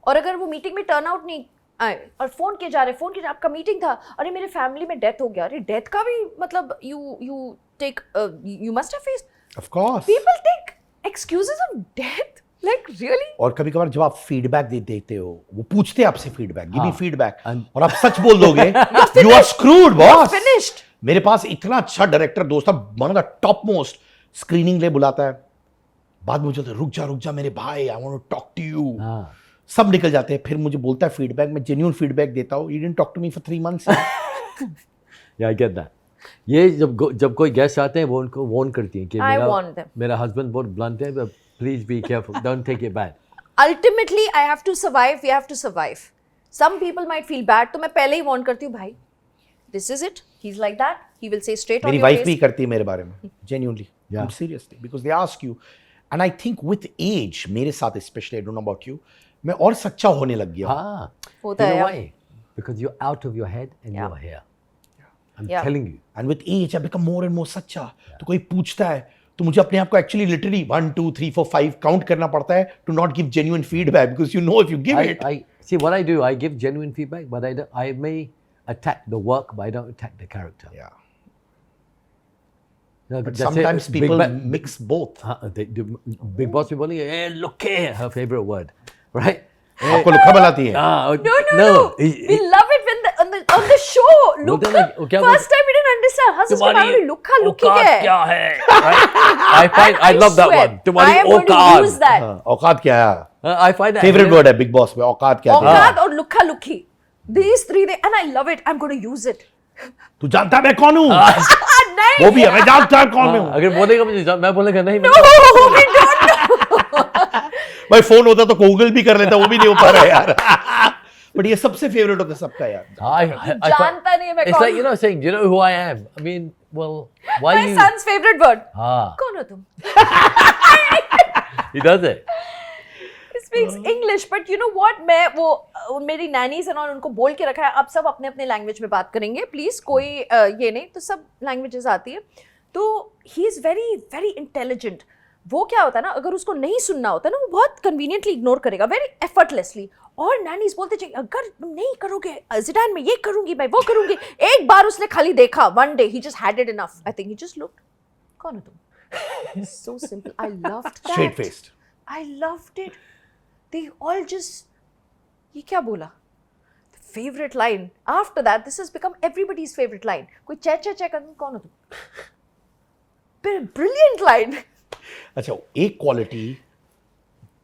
और अगर वो मीटिंग में टर्न आउट नहीं आए और फ़ोन किए जा रहे, आपका मीटिंग था, अरे मेरे फैमिली में डेथ हो गया. अरे डेथ का भी मतलब you take, you must have faced. Of course people take excuses of death, like really. और कभी कभार जब आप फीडबैक देते हो, वो पूछते हैं आपसे feedback, give me feedback, And- और आप सच बोल दोगे, you are screwed boss. Finished. मेरे पास इतना अच्छा डायरेक्टर दोस्त था, one of the top most, screening ले बुलाता है, बाद में मुझे होता है, रुक जा मेरे भाई, I want to talk to you. हाँ सब निकल जाते हैं, फिर मुझे बोलता है फीडबैक, मैं जेन्युइन फीडबैक देता हूँ, you didn't talk to me for 3 months। या आई गेट दैट। ये जब कोई गेस्ट आते हैं वो उनको वार्न करती हैं कि I warn them. मेरा हस्बैंड बहुत ब्लंट है, please be careful, don't take it bad. Ultimately, I have to survive. We have to survive. Some people might feel bad, तो मैं पहले ही warn करती हूँ भाई, this is it. He's like that. He will say straight on मेरी your wife face. भी करती है मेरे बारे में, genuinely, Yeah. seriously, because they ask you, and I think with age, मेरे साथ especially, I don't know about you, मैं और सच्चा होने लग गया। हाँ, होता you है know यार। why? Because you're out of your head and Yeah. you're here. I'm Yeah. telling you. And with age, I become more and more सच्चा। तो कोई पूछता है तो मुझे अपने आप को actually literally 1 2 3 4 5 काउंट करना पड़ता है to not give genuine feedback, because you know if you give it, I see what I do. I give genuine feedback, but I may attack the work, but I don't attack the character. yeah. You know, But that's it. sometimes Big people Ba- mix both। they do. Big Boss people, hey, look here, her favorite word, right? आपको लुक्का बनाती है। Ah, No. We love it when on the show. बोलते Lukka. हैं ना, वो क्या First time we didn't understand. Husband के बारे में लुक्का लुक्की औकात क्या है? क्या है? Right? I love that swear, one. तुम्हारी I am going to औकात। use that. हाँ, औकात क्या है? I find that favourite word है बिग बॉस में, औकात क्या है? औकात और लुक्का लुक्की. These three, and I love it. I'm going to use it. तू जानता है मैं कौन हूँ? नहीं. वो भी है, मैं जानता है कौन हाँ, हूँ। अगर बोलेगा मुझे, मैं बोलेगा नहीं। No, we don't know. भाई फोन होता तो गूगल भी कर लेता, वो भी नहीं हो पा रहा है यार। बट ये सबसे फेवरेट होता है सबका यार। जानता नहीं है मैं It's कौन like, you know, saying, do you know who I am? I mean, well, why My you? son's favorite word. हाँ, कौन हो तुम? he does it. He speaks English, but you know what? मैं वो मेरी नैनीज है ना, उनको बोल के रखा है, अब सब अपने अपने लैंग्वेज में बात करेंगे प्लीज, कोई ये नहीं, तो सब लैंग्वेजेस आती है। तो he is very very intelligent. वो क्या होता है ना, अगर उसको नहीं सुनना होता है ना, वो बहुत कन्वीनियंटली इग्नोर करेगा, वेरी एफर्टलेसली। और नैनीज बोलते चाहिए, अगर नहीं करोगे ज़िडान, मैं ये करूंगी, मैं वो करूंगी। एक बार उसने खाली देखा, one day he just had it enough, I think he just looked, कौन हो तुम? So simple. I loved that. Straight faced. I loved it. They all just, ये क्या बोला? Favorite line. After that, this has become everybody's favorite line. कोई चे कर, कौन हो तुम? Brilliant line. अच्छा, एक क्वालिटी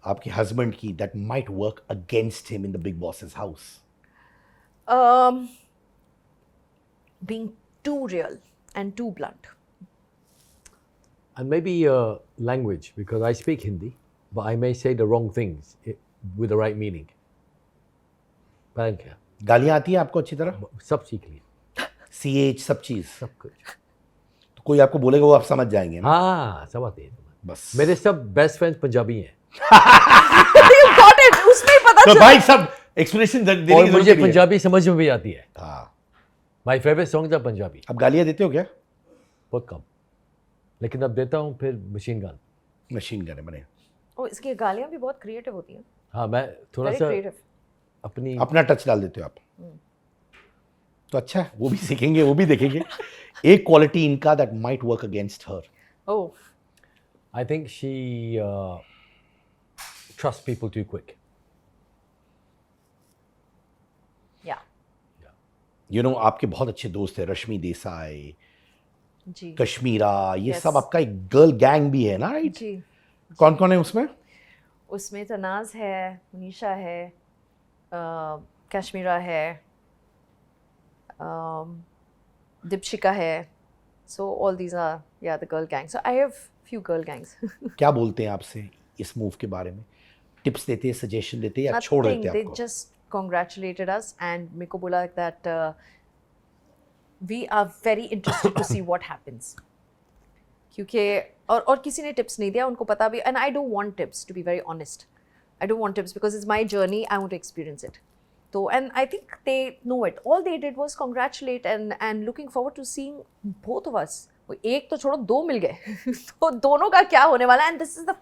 आपके हस्बैंड की that might work against him in the big boss's house. Being too real and too blunt. And maybe language, because I speak Hindi, but I may say the wrong things with the right meaning. पता क्या? गालियां आती हैं आपको अच्छी तरह? सब सीख लिया, CH सब चीज। सब कुछ। तो कोई आपको बोलेगा वो आप समझ जाएंगे ना? हाँ, सब आते हैं। बस मेरे सब बेस्ट फ्रेंड्स पंजाबी हैं। You got it. उसमें ही पता तो चला. भाई सब एक्सप्रेशन देने की और जरूरत मुझे नहीं है। पंजाबी समझ में भी आती है। हाँ। My favourite songs are Punjabi. आप गालियां देते हो क्या? बहुत कम, लेकिन अब देता हूँ फिर मशीन गन। मशीन गन है बने। Oh, इसकी गालियां भी बहुत क्रिएटिव होती हैं. हाँ, मैं थोड़ा Very सा creative. अपनी अपना टच डाल देते हो आप। तो अच्छा है, वो भी सीखेंगे, वो भी देखेंगे। एक क्वालिटी इनका that might work against her. Oh. I think she trusts people too quick. Yeah. You know, आपके बहुत अच्छे दोस्त हैं, रश्मि देसाई, जी. कश्मीरा, ये Yes. सब आपका एक गर्ल गैंग भी है ना, राइट? जी. कौन कौन है उसमें? उसमें तनाज है, मुनीशा है, कश्मीरा है, दीपशिका है. So all these are, yeah, the girl gang. So I have few girl gangs. क्या बोलते हैं आपसे इस मूव के बारे में? टिप्स देते हैं, सजेशन देते हैं या छोड़ Nothing. देते They हैं आपको? just congratulated us and मेरे को बोला that we are very interested to see what happens. क्योंकि और किसी ने टिप्स नहीं दिया, उनको पता भी, and I don't want tips, to be very honest. I don't want tips because it's my journey. I want to experience it. So, and I think they know it. All they did was congratulate and looking forward to seeing both of us. वो एक तो छोड़ो, दो मिल गए. तो दोनों का क्या होने वाला है? And this is the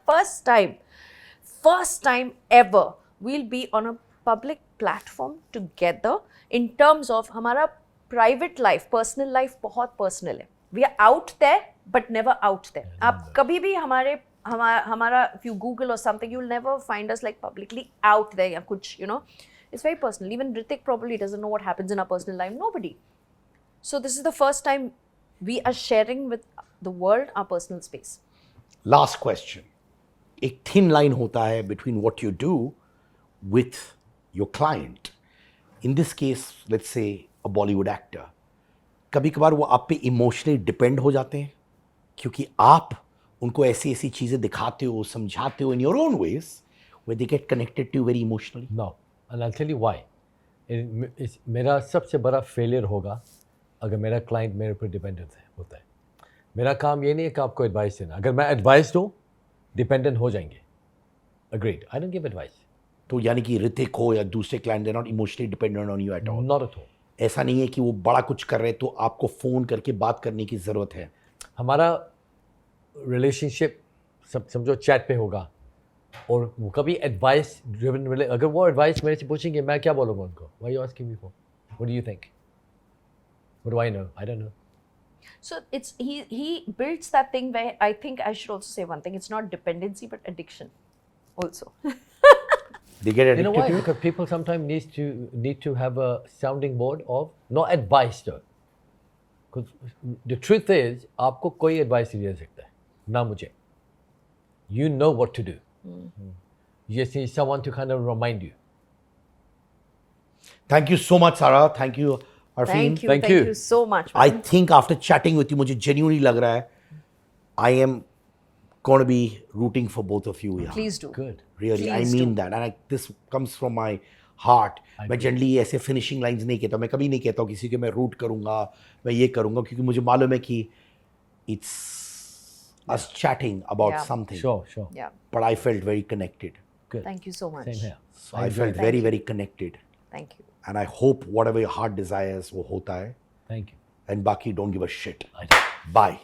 first time ever we'll be on a public platform together in terms of हमारा private life, personal life बहुत personal है. We are out there but never out there. आप कभी भी हमारा if you Google or something, you'll never find us like publicly out there या कुछ, you know. It's very personal. Even Ritik probably doesn't know what happens in our personal life. Nobody. So this is the first time we are sharing with the world our personal space. Last question. एक thin line होता है between what you do with your client. In this case let's say a Bollywood actor, कभी कभार वो आप पे emotionally depend हो जाते हैं क्योंकि आप उनको ऐसी ऐसी चीज़ें दिखाते हो, समझाते हो in your own ways where they get connected to you very emotionally. No, and I'll tell you why. मेरा सबसे बड़ा फेलियर होगा अगर मेरा क्लाइंट मेरे पर डिपेंडेंट होता है. मेरा काम ये नहीं है कि आपको एडवाइस देना. अगर मैं एडवाइस दूँ डिपेंडेंट हो जाएंगे. Agreed. I don't give advice. तो यानी कि ऋतिक हो या दूसरे client, they not emotionally dependent on you at all. Not at all. ऐसा नहीं है कि वो बड़ा कुछ कर रहे तो आपको फ़ोन करके बात करने की ज़रूरत है. हमारा रिलेशनशिप समझो चैट पे होगा और वो कभी एडवाइस ड्रिवन. अगर वो एडवाइस मेरे से पूछेंगे मैं क्या बोलूँगा उनको? Why you asking me for? What do you think? What do I know? I don't know. So it's he builds that thing where I think I should also say one thing. It's not dependency but addiction also. They get You know addicted why? to it. Because people sometimes need to have a sounding board of not advice though. Because the truth is आपको कोई advice नहीं दे सकता है, ना मुझे. You know what to do. You just need someone to kind of remind you. Thank you so much, Sarah. Thank you, Arfeen. Thank you so much. I man. think after chatting with you, मुझे genuinely लग रहा है I am going to be rooting for both of you. Yeah. Please do. Good. Really, I Please mean do. that, and this comes from my heart. मैं generally ऐसे finishing lines नहीं कहता. मैं कभी नहीं कहता हूँ किसी के मैं रूट करूँगा, मैं ये करूँगा, क्योंकि मुझे मालूम है कि it's us chatting about Yeah. something. Sure. Yeah. But I felt very connected. Good. Thank you so much. Same here. So I felt very, very connected. Thank you. And I hope whatever your heart desires वो होता है. Thank you. And बाकी don't give a shit. I do. Bye.